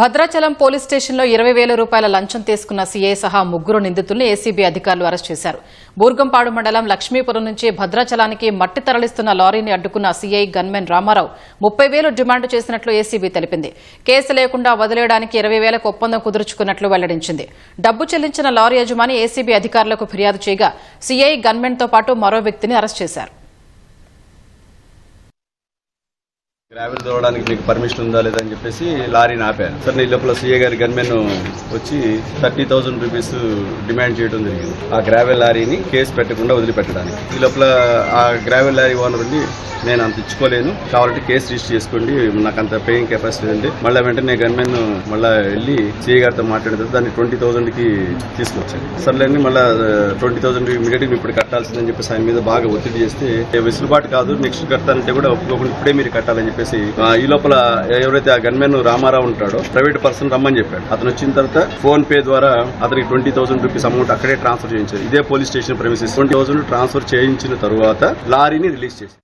Bhadrachalam police స్టేషన్లో 20,000 రూపాయల లంచం తీసుకున్న సీఐ సహా ముగ్గురు నిందితుల్ని ఏసీబీ అధికారులు అరెస్ట్ చేశారు. బూర్గంపాడు మండలం లక్ష్మీపురం నుంచి భద్రాచలానికి మట్టి తరలిస్తున్న లారీని అడ్డుకున్న సీఐ గన్మెన్ రామారావు 30,000 డిమాండ్ చేసినట్లు ఏసీబీ తెలిపింది. కేసు లేకుండా వదిలేయడానికి 20,000కు ఒప్పందం కుదుర్చుకున్నట్లు వెల్లడించింది. డబ్బు చెల్లించిన లారీ యజమాని ఏసీబీ అధికారులకు ఫిర్యాదు చేయగా సీఐ గన్మెన్తో పాటు మరో వ్యక్తిని అరెస్ట్ చేశారు. గ్రావెల్ తోవడానికి మీకు పర్మిషన్ ఉందా లేదా అని చెప్పేసి లారీని ఆపాను. సార్ ఈ లోపల సీఏ గారి గన్మెన్ వచ్చి 30,000 రూపీస్ డిమాండ్ చేయడం జరిగింది. ఆ గ్రావెల్ లారీని కేసు పెట్టకుండా వదిలిపెట్టడానికి. ఈ లోపల ఆ గ్రావెల్ లారీ ఓనర్ ఉండి నేను అంత ఇచ్చుకోలేను, కావాలంటే కేసు రిజిస్టర్ చేసుకోండి, నాకు అంత పేయింగ్ కెపాసిటీ ఉంది. మళ్ళీ వెంటనే గన్మెన్ మళ్ళీ వెళ్ళి సీఏ గారితో మాట్లాడితే దాన్ని 20,000కి తీసుకొచ్చాను. సర్లేని మళ్ళీ 20,000 ఇమీడియట్గా ఇప్పుడు కట్టాల్సిందని చెప్పేసి ఆయన మీద బాగా ఒత్తిడి చేస్తే వెసులుబాటు కాదు, నెక్స్ట్ కట్టాలంటే కూడా ఒప్పుకోకుండా ఇప్పుడే మీరు కట్టాలని చెప్పేసి ఈ లోపల ఎవరైతే ఆ గన్మెన్ రామారావు ఉంటాడో ప్రైవేట్ పర్సన్ రమ్మని చెప్పాడు. అతను వచ్చిన తర్వాత ఫోన్ పే ద్వారా అతనికి 20,000 రూపీస్ అమౌంట్ అక్కడే ట్రాన్స్ఫర్ చేయించారు. ఇదే పోలీస్ స్టేషన్ ప్రెమిసెస్ 20,000 ట్రాన్స్ఫర్ చేయించిన తర్వాత లారీని రిలీజ్ చేశారు.